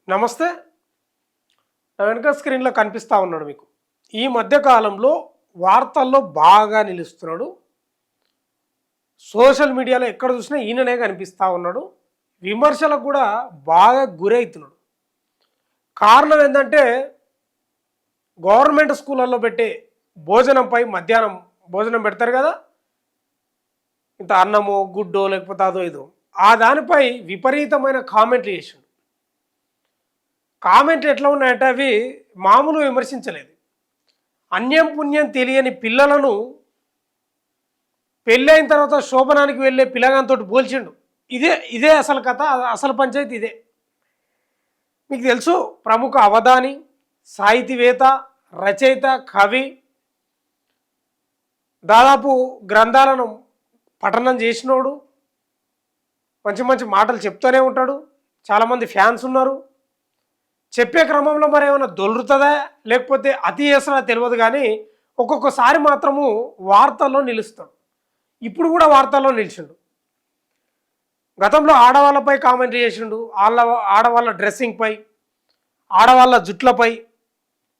నమస్తే. నా వెనక స్క్రీన్‌లో కనిపిస్తా ఉన్నాడు మీకు. ఈ మధ్య కాలంలో వార్తల్లో బాగా నిలుస్తున్నాడు. సోషల్ మీడియాలో ఎక్కడ చూసినా ఈయననే కనిపిస్తా ఉన్నాడు. విమర్శలకు కూడా బాగా గురైతున్నాడు. కారణం ఏందంటే గవర్నమెంట్ స్కూళ్ళల్లో పెట్టే భోజనంపై మధ్యాహ్నం భోజనం పెడతారు కదా! ఇంత అన్నమో, గుడ్డో లేకపోతే అదో ఇదో. ఆ దానిపై విపరీతమైన కామెంట్లు చేసిండు. కామెంట్లు ఎట్లా ఉన్నాయంటే అవి మామూలు విమర్శించలేదు. అన్యం పుణ్యం తెలియని పిల్లలను పెళ్ళైన తర్వాత శోభనానికి వెళ్ళే పిల్లగాంతో పోల్చిండు. ఇదే అసలు కథ, అసలు పంచాయతీ ఇదే. మీకు తెలుసు, ప్రముఖ అవధాని, సాహితీవేత్త, రచయిత, కవి, దాదాపు గ్రంథాలను పఠనం చేసినోడు, మంచి మంచి మాటలు చెప్తూనే ఉంటాడు. చాలామంది ఫ్యాన్స్ ఉన్నారు. చెప్పే క్రమంలో మరి ఏమైనా దొరుకుతుందా లేకపోతే అతి చేసినా తెలియదు, కానీ ఒక్కొక్కసారి మాత్రము వార్తల్లో నిలుస్తాడు. ఇప్పుడు కూడా వార్తల్లో నిలిచిండు. గతంలో ఆడవాళ్ళపై కామెంట్ చేసిండు. ఆడవాళ్ళ డ్రెస్సింగ్పై, ఆడవాళ్ళ జుట్లపై,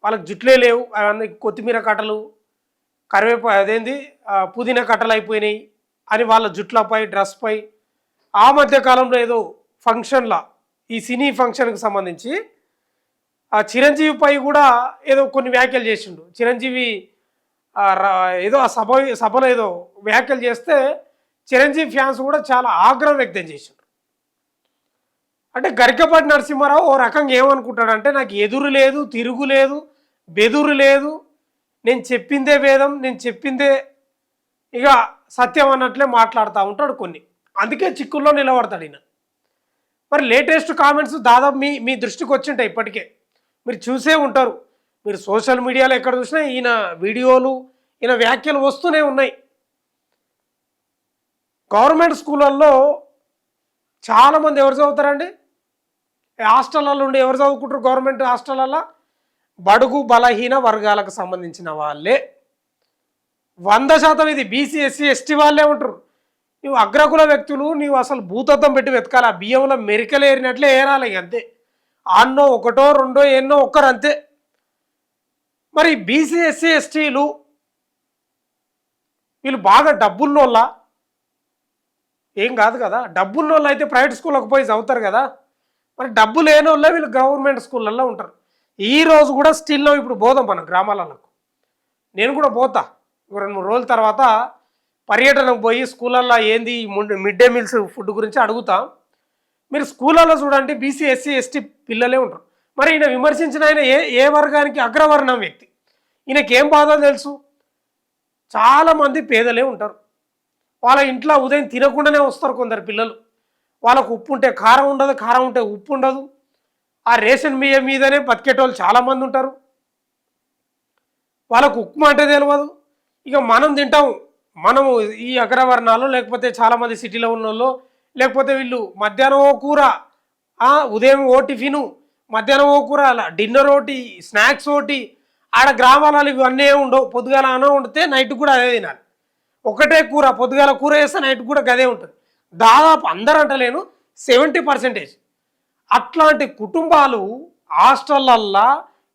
వాళ్ళకి జుట్లే లేవు, అవన్నీ కొత్తిమీర కట్టలు, అదేంది పుదీనా కట్టలు అయిపోయినాయి అని వాళ్ళ జుట్లపై, డ్రెస్పై. ఆ మధ్య కాలంలో ఏదో ఫంక్షన్ల, ఈ సినీ ఫంక్షన్కి సంబంధించి ఆ చిరంజీవిపై కూడా ఏదో కొన్ని వ్యాఖ్యలు చేసిండు. చిరంజీవి ఏదో ఆ సభలో ఏదో వ్యాఖ్యలు చేస్తే చిరంజీవి ఫ్యాన్స్ కూడా చాలా ఆగ్రహం వ్యక్తం చేసిండ్రు. అంటే గరికపాటి నరసింహారావు ఓ రకంగా ఏమనుకుంటాడంటే, నాకు ఎదురు లేదు, తిరుగు లేదు, బెదురు లేదు, నేను చెప్పిందే వేదం, నేను చెప్పిందే ఇక సత్యం అన్నట్లే మాట్లాడుతూ ఉంటాడు కొన్ని. అందుకే చిక్కుల్లో నిలబడతాడు ఈయన. మరి లేటెస్ట్ కామెంట్స్ దాదాపు మీ దృష్టికి వచ్చింటాయి. ఇప్పటికే మీరు చూసే ఉంటారు. మీరు సోషల్ మీడియాలో ఎక్కడ చూసినా ఈయన వీడియోలు, ఈయన వ్యాఖ్యలు వస్తూనే ఉన్నాయి. గవర్నమెంట్ స్కూళ్ళల్లో చాలామంది ఎవరు చదువుతారండి? హాస్టళ్ళల్లో ఉండి ఎవరు చదువుకుంటారు? గవర్నమెంట్ హాస్టళ్ళల్లో బడుగు బలహీన వర్గాలకు సంబంధించిన వాళ్ళే 100% ఇది బీసీ, ఎస్సీ, ఎస్టీ వాళ్ళే ఉంటారు. నువ్వు అగ్రకుల వ్యక్తులు, నీవు అసలు భూతత్వం పెట్టి వెతకాలి. ఆ బియ్యంలో మెరికలు ఏరినట్లే ఏరాలి. అంతే, ఆన్నో ఒకటో రెండో ఎన్నో ఒక్కరు అంతే. మరి బీసీ, ఎస్సీ, ఎస్టీలు వీళ్ళు బాగా డబ్బున్నోళ్ళ? ఏం కాదు కదా. డబ్బున్నోళ్ళు అయితే ప్రైవేట్ స్కూళ్ళకి పోయి చదువుతారు కదా. మరి డబ్బు లేని వాళ్ళే వీళ్ళు గవర్నమెంట్ స్కూళ్ళల్లో ఉంటారు. ఈరోజు కూడా స్టిల్లో ఇప్పుడు పోదాం మనం గ్రామాలకు. నేను కూడా పోతా 2-3 రోజుల తర్వాత పర్యటనకు పోయి స్కూళ్ళల్లో ఏంది మిడ్ డే మీల్స్ ఫుడ్ గురించి అడుగుతాం. మీరు స్కూళ్ళల్లో చూడండి, బీసీ, ఎస్సీ, ఎస్టీ పిల్లలే ఉంటారు. మరి ఈయన విమర్శించిన ఆయన ఏ వర్గానికి? అగ్రవర్ణం వ్యక్తి. ఈయనకేం బాధో తెలుసు. చాలామంది పేదలే ఉంటారు. వాళ్ళ ఇంట్లో ఉదయం తినకుండానే వస్తారు కొందరు పిల్లలు. వాళ్ళకు ఉప్పు ఉంటే కారం ఉండదు, కారం ఉంటే ఉప్పు ఉండదు. ఆ రేషన్ బియ్యం మీదనే బతికేటోళ్ళు చాలామంది ఉంటారు. వాళ్ళకు ఉప్మా అంటే తెలియదు. ఇక మనం తింటాం. మనము ఈ అగ్రవర్ణాలు, లేకపోతే చాలామంది సిటీలో ఉన్న వాళ్ళు, లేకపోతే వీళ్ళు మధ్యాహ్నం ఓ కూర, ఉదయం ఓ టిఫిను, మధ్యాహ్నం ఓ కూర, అలా డిన్నర్ ఒకటి, స్నాక్స్ ఒకటి. ఆడ గ్రామాలలో ఇవన్నీ ఉండవు. పొద్దుగాల అన్నం వండితే నైట్ కూడా అదే తినాలి. ఒకటే కూర, పొద్దుగాల కూర వేస్తే నైట్ కూడా గదే ఉంటుంది. దాదాపు అందరూ అంటలేను, 70%. అట్లాంటి కుటుంబాలు హాస్టళ్ళల్లో,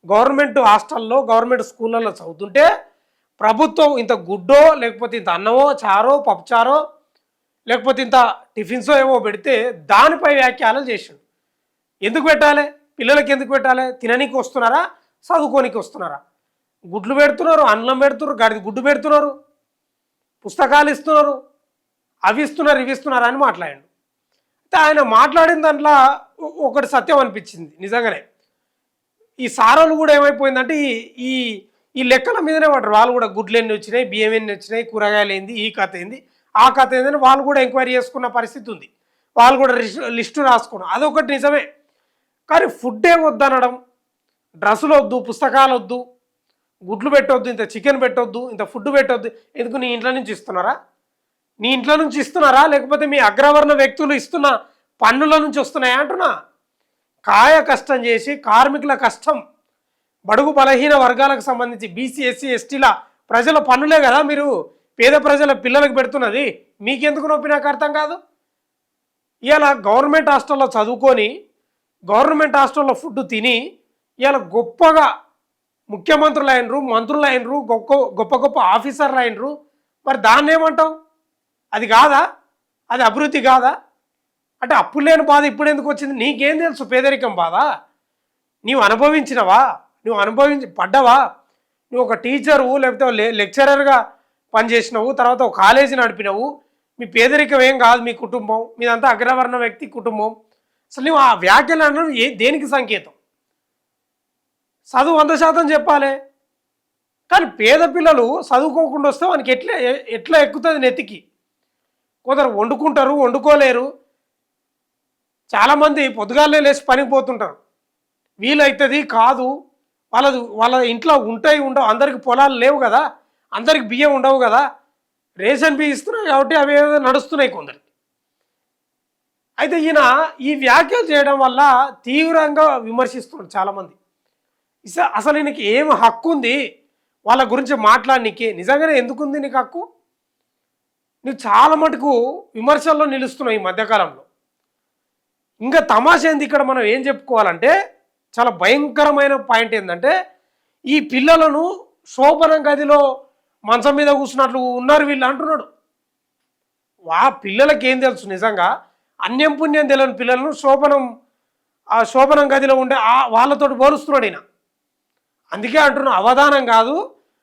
గవర్నమెంట్ హాస్టల్లో, గవర్నమెంట్ స్కూళ్ళల్లో చదువుతుంటే ప్రభుత్వం ఇంత గుడ్డో, లేకపోతే ఇంత అన్నమో, చారో, పప్పుచారో, లేకపోతే ఇంత టిఫిన్సో ఏవో పెడితే దానిపై వ్యాఖ్యానాలు చేసిండు. ఎందుకు పెట్టాలి? పిల్లలకి ఎందుకు పెట్టాలి? తిననీకి వస్తున్నారా, చదువుకోనికి వస్తున్నారా? గుడ్లు పెడుతున్నారు, అన్నం పెడుతున్నారు, గుడ్డు పెడుతున్నారు, పుస్తకాలు ఇస్తున్నారు, అవి ఇస్తున్నారు, ఇవి ఇస్తున్నారు అని మాట్లాడాడు. అయితే ఆయన మాట్లాడిన దాంట్లో ఒకటి సత్యం అనిపించింది నిజంగానే. ఈ సారోలు కూడా ఏమైపోయిందంటే ఈ ఈ లెక్కల మీదనే పడ్డారు. వాళ్ళు కూడా గుడ్లు ఎన్ని వచ్చినాయి, బియ్యం ఎన్ని వచ్చినాయి, కూరగాయలు ఏంది, ఈ కథ ఏంది, ఆ కథ ఏందని వాళ్ళు కూడా ఎంక్వైరీ చేసుకున్న పరిస్థితి ఉంది. వాళ్ళు కూడా లిస్టు రాసుకున్నారు. అదొకటి నిజమే. కానీ ఫుడ్డే వద్దనడం, డ్రెస్సులు వద్దు, పుస్తకాలు వద్దు, గుడ్లు పెట్టొద్దు, ఇంత చికెన్ పెట్టొద్దు, ఇంత ఫుడ్ పెట్టొద్దు. ఎందుకు? నీ ఇంట్లో నుంచి ఇస్తున్నారా? నీ ఇంట్లో నుంచి ఇస్తున్నారా, లేకపోతే మీ అగ్రవర్ణ వ్యక్తులు ఇస్తున్న పన్నుల నుంచి వస్తున్నాయా అంటున్నా. కాయ కష్టం చేసి కార్మికుల కష్టం, బడుగు బలహీన వర్గాలకు సంబంధించి బీసీ, ఎస్సీ, ఎస్టీల ప్రజల పన్నులే కదా మీరు పేద ప్రజల పిల్లలకు పెడుతున్నది. మీకెందుకు నొప్పి నాకు అర్థం కాదు. ఇలా గవర్నమెంట్ హాస్టల్లో చదువుకొని గవర్నమెంట్ హాస్టల్లో ఫుడ్ తిని ఇలా గొప్పగా ముఖ్యమంత్రులు అయినరు, మంత్రులు అయినరు, గొప్ప గొప్ప గొప్ప ఆఫీసర్లు అయినరు. మరి దాన్ని ఏమంటావు? అది కాదా? అది అభివృద్ధి కాదా? అంటే అప్పుడు లేని బాధ ఇప్పుడు ఎందుకు వచ్చింది? నీకేం తెలుసు పేదరికం బాధ? నీవు అనుభవించినవా? నువ్వు పడ్డవా? నువ్వు ఒక టీచరు లేకపోతే లెక్చరర్గా పనిచేసినావు, తర్వాత ఒక కాలేజీ నడిపినావు. మీ పేదరికం ఏం కాదు, మీ కుటుంబం మీదంతా అగ్రవర్ణ వ్యక్తి కుటుంబం. అసలు నువ్వు ఆ వ్యాఖ్యలు అన్న దేనికి సంకేతం? చదువు 100% చెప్పాలి, కానీ పేద పిల్లలు చదువుకోకుండా వస్తే వానికి ఎట్లా ఎక్కుతుంది నెత్తికి? కొందరు వండుకుంటారు, వండుకోలేరు. చాలామంది పొద్దుగాలే లేచి పనికి పోతుంటారు. వీలవుతుంది కాదు, వాళ్ళ ఇంట్లో ఉంటాయి ఉండవు, అందరికి పొలాలు లేవు కదా, అందరికి బియ్యం ఉండవు కదా, రేషన్ బియ్యం ఇస్తున్నాయి కాబట్టి అవి ఏదో నడుస్తున్నాయి కొందరికి. అయితే ఈయన ఈ వ్యాఖ్యలు చేయడం వల్ల తీవ్రంగా విమర్శిస్తున్నారు చాలామంది. అసలు ఈయనకి ఏం హక్కు ఉంది వాళ్ళ గురించి మాట్లాడనీకి? నిజంగానే ఎందుకుంది నీకు హక్కు? నువ్వు చాలా మటుకు విమర్శల్లో నిలుస్తున్నావు ఈ మధ్యకాలంలో. ఇంకా తమాషా ఏంది ఇక్కడ మనం ఏం చెప్పుకోవాలంటే, చాలా భయంకరమైన పాయింట్ ఏంటంటే, ఈ పిల్లలను శోభనం గదిలో మంచం మీద కూర్చున్నట్లు ఉన్నారు వీళ్ళు అంటున్నాడు. పిల్లలకి ఏం తెలుసు? నిజంగా అన్యం పుణ్యం తెలియని పిల్లలను శోభనం గదిలో ఉండే వాళ్ళతో పోలుస్తున్నాడు ఈయన. అందుకే అంటున్నా, అవధానం కాదు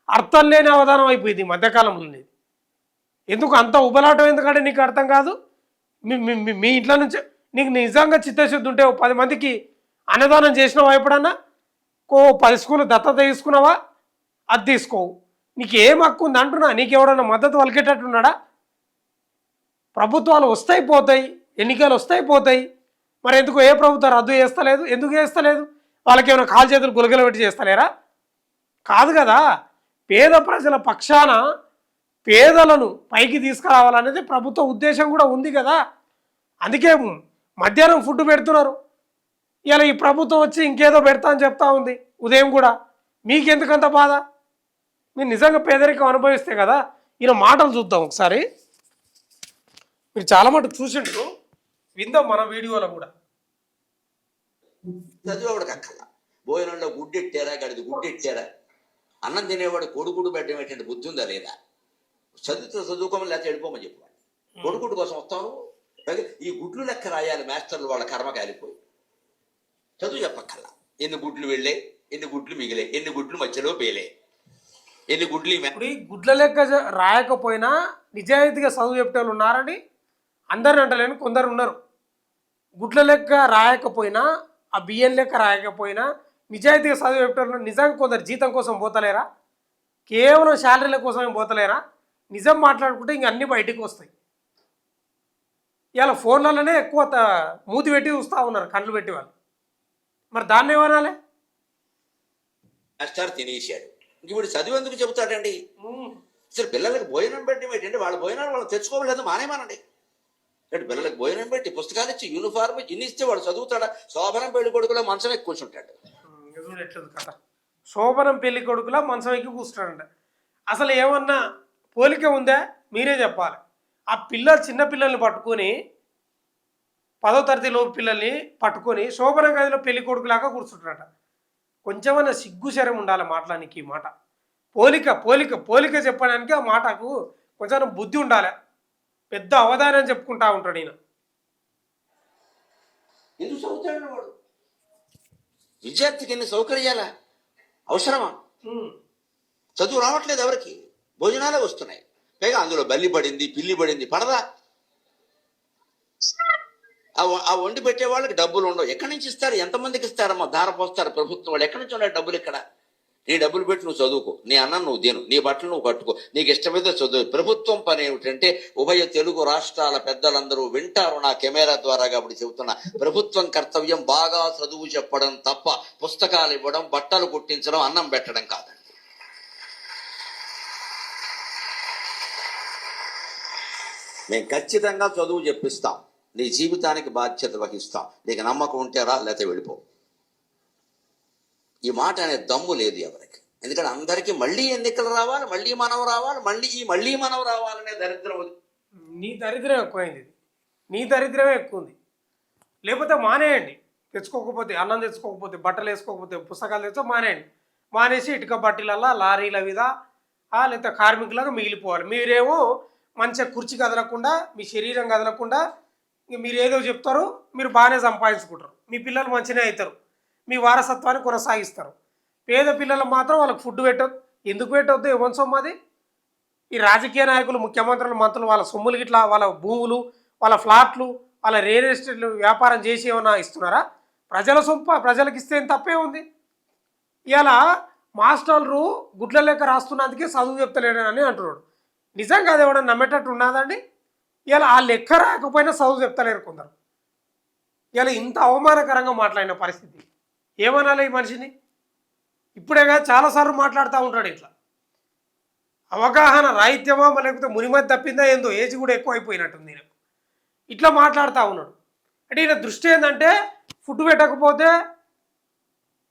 అర్థం లేని అవధానం అయిపోయింది ఈ మధ్యకాలంలో. ఎందుకు అంత ఉబలాటం ఎందుకంటే నీకు అర్థం కాదు. మీ ఇంట్లో నుంచి నీకు నిజంగా చిత్తశుద్ధి ఉంటే 10 మందికి అన్నదానం చేసినావా? ఎప్పుడన్నా 10 స్కూళ్ళు దత్తత తీసుకున్నావా? అది తీసుకోవు. నీకు ఏం హక్కు ఉంది అంటున్నా? నీకు ఎవడన్నా మద్దతు వలికేటట్టున్నాడా? ప్రభుత్వాలు వస్తాయి పోతాయి, ఎన్నికలు వస్తాయి పోతాయి. మరి ఎందుకు ఏ ప్రభుత్వం రద్దు చేస్తలేదు? ఎందుకు చేస్తలేదు? వాళ్ళకి ఏమైనా కాలు చేతులు గులగల పెట్టి చేస్తలేరా? కాదు కదా. పేద ప్రజల పక్షాన పేదలను పైకి తీసుకురావాలనేది ప్రభుత్వ ఉద్దేశం కూడా ఉంది కదా. అందుకే మధ్యాహ్నం ఫుడ్ పెడుతున్నారు. ఇలా ఈ ప్రభుత్వం వచ్చి ఇంకేదో పెడతా అని చెప్తా ఉంది ఉదయం కూడా. మీకెందుకంత బాధ? మీరు నిజంగా పేదరికం అనుభవిస్తే కదా. ఈయన మాటలు చూద్దాం ఒకసారి. మీరు చాలా మటుకు చూసిండ్రు, విందాం మన వీడియోలో కూడా. చదివేవాడికి అక్కల భోజనంలో గుడ్డెట్టారా, గడిది గుడ్డెట్టారా, అన్నం తినేవాడు కొడుకుడు పెట్టడం ఏంటంటే బుద్ధి ఉందా లేదా? చదువుకోమని లేకపోతే వెళ్ళిపోమని చెప్పాడు. కొడుకుడు కోసం వస్తాను, ఈ గుడ్లు లెక్క రాయాలి మాస్టర్లు, వాళ్ళ కర్మ కాలిపోయి. చదువు చెప్పక్కల్లా. ఎన్ని గుడ్లు వెళ్ళే, ఎన్ని గుడ్లు మిగిలే, ఎన్ని గుడ్లు మధ్యలో పేలే, ఎన్ని గుడ్లు. ఇప్పుడు ఈ గుడ్ల లెక్క రాయకపోయినా నిజాయితీగా చదువు చెప్పేవాళ్ళు ఉన్నారని అందరిని అంటలేను, కొందరు ఉన్నారు. గుడ్ల లెక్క రాయకపోయినా, ఆ బియ్యం లెక్క రాయకపోయినా నిజాయితీగా చదువు చెప్పేవాళ్ళు నిజంగా కొందరు జీతం కోసం పోతలేరా? కేవలం శాలరీల కోసమే పోతలేరా? నిజం మాట్లాడుకుంటే ఇంక అన్నీ బయటికి వస్తాయి. ఇలా ఫోన్లలోనే ఎక్కువ మూతి పెట్టి చూస్తూ ఉన్నారు, కండ్లు పెట్టి వాళ్ళు. మరి దాన్ని ఏమనాలి? మాస్టర్ తినేసాడు, ఇప్పుడు చదువు ఎందుకు చెబుతాడండి? అసలు పిల్లలకి భోజనం పెట్టి ఏంటంటే వాళ్ళ భోజనాలు వాళ్ళు తెచ్చుకోవలేదు మానేమానండి. అంటే పిల్లలకి భోజనం పెట్టి పుస్తకాలు ఇచ్చి యూనిఫార్మ్ ఇన్ని ఇస్తే వాడు చదువుతాడా? శోభనం పెళ్లి కొడుకులో మంచం ఎక్కి కూర్చుంటాడు. ఎట్లేదు కథ, శోభనం పెళ్లి కొడుకులా మంచం ఎక్కి కూర్చుంటాడంట. అసలు ఏమన్నా పోలిక ఉందా? మీరే చెప్పాలి. ఆ చిన్న పిల్లల్ని పట్టుకొని 10వ తరగతి లోపు పిల్లల్ని పట్టుకొని శోభన గదిలో పెళ్లి కొడుకులాగా కూర్చుంటారట. కొంచెమన్నా సిగ్గు శరం ఉండాలి మాట్లాడానికి. ఈ మాట పోలిక చెప్పడానికి ఆ మాటకు కొంచెం బుద్ధి ఉండాలి. పెద్ద అవధానం చెప్పుకుంటా ఉంటాడు ఈయన. ఎందుకు చదువుతాడు వాడు? విద్యార్థికి ఎన్ని సౌకర్యాలా అవసరమా? చదువు రావట్లేదు ఎవరికి, భోజనాలే వస్తున్నాయి. పైగా అందులో బల్లి పడింది, పిల్లి పడింది, పడదా? ఆ వండి పెట్టే వాళ్ళకి డబ్బులు ఉండవు. ఎక్కడి నుంచి ఇస్తారు? ఎంతమందికి ఇస్తారమ్మా? ధార పోస్తారు ప్రభుత్వం వాళ్ళు. ఎక్కడి నుంచి ఉన్నాయి డబ్బులు? ఇక్కడ నీ డబ్బులు పెట్టి నువ్వు చదువుకో, నీ అన్నం నువ్వు తిను, నీ బట్టలు నువ్వు కట్టుకో, నీకు ఇష్టమైతే చదువు. ప్రభుత్వం పని ఏమిటంటే, ఉభయ తెలుగు రాష్ట్రాల పెద్దలందరూ వింటారు నా కెమెరా ద్వారా కాబట్టి చెబుతున్నా, ప్రభుత్వం కర్తవ్యం బాగా చదువు చెప్పడం తప్ప పుస్తకాలు ఇవ్వడం, బట్టలు కుట్టించడం, అన్నం పెట్టడం కాదండి. మేము ఖచ్చితంగా చదువు చెప్పిస్తాం, నీ జీవితానికి బాధ్యత వహిస్తాం, నీకు నమ్మకం ఉంటే రా, లేకపోతే వెళ్ళిపో. ఈ మాట అనే దమ్ము లేదు ఎవరికి. ఎందుకంటే అందరికీ మళ్ళీ ఎన్నికలు రావాలి, మళ్ళీ మనం రావాలి, మళ్ళీ మనం రావాలనే దరిద్రం. నీ దరిద్రం ఎక్కువైంది, నీ దరిద్రమే ఎక్కువ ఉంది. లేకపోతే మానేయండి, తెచ్చుకోకపోతే, అన్నం తెచ్చుకోకపోతే, బట్టలు వేసుకోకపోతే, పుస్తకాలు తెచ్చో మానేయండి. మానేసి ఇటుక బట్టీలల్లా లారీల మీద లేకపోతే కార్మికులుగా మిగిలిపోవాలి. మీరేమో మంచిగా కుర్చీ కదలకుండా, మీ శరీరం కదలకుండా ఇంక మీరు ఏదో చెప్తారు, మీరు బాగానే సంపాదించుకుంటారు, మీ పిల్లలు మంచిగానే అవుతారు, మీ వారసత్వాన్ని కొనసాగిస్తారు. పేద పిల్లలు మాత్రం వాళ్ళకి ఫుడ్ పెట్టద్దు. ఎందుకు పెట్టొద్దు? ఎవరి సొమ్ము అది? ఈ రాజకీయ నాయకులు, ముఖ్యమంత్రులు, మంత్రులు వాళ్ళ సొమ్ములు గిట్లా, వాళ్ళ భూములు, వాళ్ళ ఫ్లాట్లు, వాళ్ళ రియల్ ఎస్టేట్లు వ్యాపారం చేసి ఏమైనా ఇస్తున్నారా? ప్రజల సొంప ప్రజలకు ఇస్తే ఏం తప్పే ఉంది? ఇలా మాస్టర్లు గుడ్ల లెక్క రాస్తున్నందుకే చదువు చెప్తలేడని అంటున్నాడు. నిజంగా అది ఎవడన్నా నమ్మేటట్టు ఉన్నదండి? ఇలా ఆ లెక్క రాకపోయినా చదువు చెప్తలేరు కొందరు. ఇలా ఇంత అవమానకరంగా మాట్లాడిన పరిస్థితి ఏమనాలి ఈ మనిషిని? ఇప్పుడేగా చాలాసార్లు మాట్లాడుతూ ఉంటాడు ఇట్లా. అవగాహన రాహిత్యమా లేకపోతే మునిమతి తప్పిందా ఏందో, ఏజ్ కూడా ఎక్కువ అయిపోయినట్టుంది ఈయనకు. ఇట్లా మాట్లాడుతూ ఉన్నాడు. అంటే ఈయన దృష్టి ఏంటంటే ఫుడ్ పెట్టకపోతే,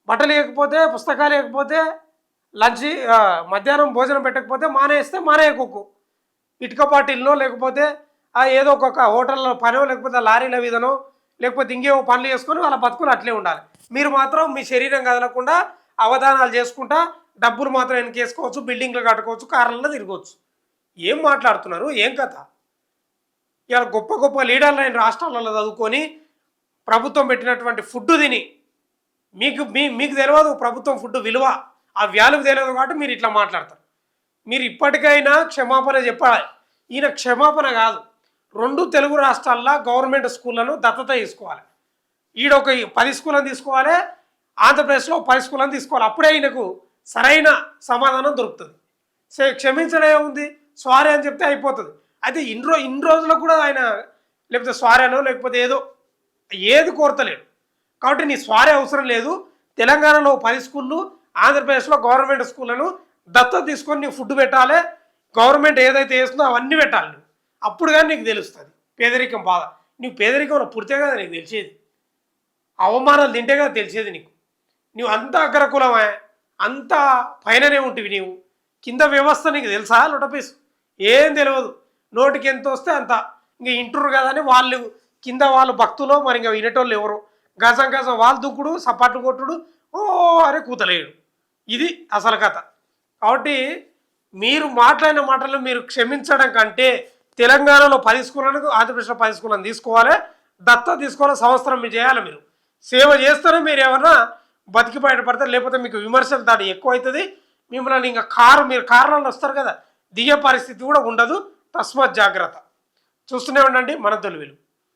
బట్టలు వేయకపోతే, పుస్తకాలు వేయకపోతే, లంచ్ మధ్యాహ్నం భోజనం పెట్టకపోతే మానేస్తే మానేయకు. ఇటుక పార్టీలనో లేకపోతే ఏదో ఒక్కొక్క హోటల్లో పనో లేకపోతే లారీల వీధనో లేకపోతే ఇంకేమో పనులు చేసుకొని వాళ్ళ బతుకులు అట్లే ఉండాలి. మీరు మాత్రం మీ శరీరం కదలకుండా అవధానాలు చేసుకుంటా డబ్బులు మాత్రం వెనకేసుకోవచ్చు, బిల్డింగ్లు కట్టుకోవచ్చు, కార్లలో తిరగవచ్చు. ఏం మాట్లాడుతున్నారు? ఏం కథ? ఇలా గొప్ప గొప్ప లీడర్లు అయిన రాష్ట్రాలలో చదువుకొని ప్రభుత్వం పెట్టినటువంటి ఫుడ్ తిని మీకు తెలియదు ప్రభుత్వం ఫుడ్ విలువ, ఆ వాల్యూ తెలియదు కాబట్టి మీరు ఇట్లా మాట్లాడతారు. మీరు ఇప్పటికైనా క్షమాపణ చెప్పాలి. ఈయన క్షమాపణ కాదు, 2 తెలుగు రాష్ట్రాల్లో గవర్నమెంట్ స్కూళ్ళను దత్తత తీసుకోవాలి. ఈడొక 10 స్కూళ్ళని తీసుకోవాలి, ఆంధ్రప్రదేశ్లో 10 స్కూళ్ళని తీసుకోవాలి. అప్పుడే ఈయనకు సరైన సమాధానం దొరుకుతుంది. క్షమించడం ఏముంది, సారీ అని చెప్తే అయిపోతుంది. అయితే ఇన్ని రోజులకు కూడా ఆయన లేకపోతే సారీ అనో లేకపోతే ఏది కోరతలేడు. కాబట్టి నీ సారీ అవసరం లేదు. తెలంగాణలో 10 స్కూళ్ళు, ఆంధ్రప్రదేశ్లో గవర్నమెంట్ స్కూళ్ళను దత్తత తీసుకొని నీకు ఫుడ్ పెట్టాలి, గవర్నమెంట్ ఏదైతే వేస్తుందో అవన్నీ పెట్టాలి నువ్వు. అప్పుడు కానీ నీకు తెలుస్తుంది పేదరికం బాధ. నీకు పేదరికంలో పుడితే కదా నీకు తెలిసేది, అవమానాలు తింటే కదా తెలిసేది నీకు. నువ్వు అంత అగ్రకులమే, అంత పైననే ఉంటివి, నీవు కింద వ్యవస్థ నీకు తెలుసా? లొటపీసు ఏం తెలియదు, నోటికి ఎంత వస్తే అంత. ఇంక ఇంటురు కదా అని వాళ్ళు కింద వాళ్ళు భక్తులు, మరి ఇంకా వినేటోళ్ళు ఎవరు? గజం గజం వాళ్ళు దుక్కుడు, సపాట్లు కొట్టుడు, ఓ అరే కూతలేడు. ఇది అసలు కథ. కాబట్టి మీరు మాట్లాడిన మాటలు మీరు క్షమించడం కంటే తెలంగాణలో 10 స్కూళ్ళను, ఆంధ్రప్రదేశ్లో 10 స్కూళ్ళను తీసుకోవాలి, దత్త తీసుకోవాలి, సంవత్సరం మీరు చేయాలి. మీరు సేవ చేస్తేనే మీరు ఏమన్నా బతికి బయటపడతారు. లేకపోతే మీకు విమర్శలు దాడి ఎక్కువ అవుతుంది. మిమ్మల్ని ఇంకా మీరు కారణాలు వస్తారు కదా, దిగే పరిస్థితి కూడా ఉండదు. తస్మాత్ జాగ్రత్త. చూస్తూనే ఉండండి మన తెలుగులు.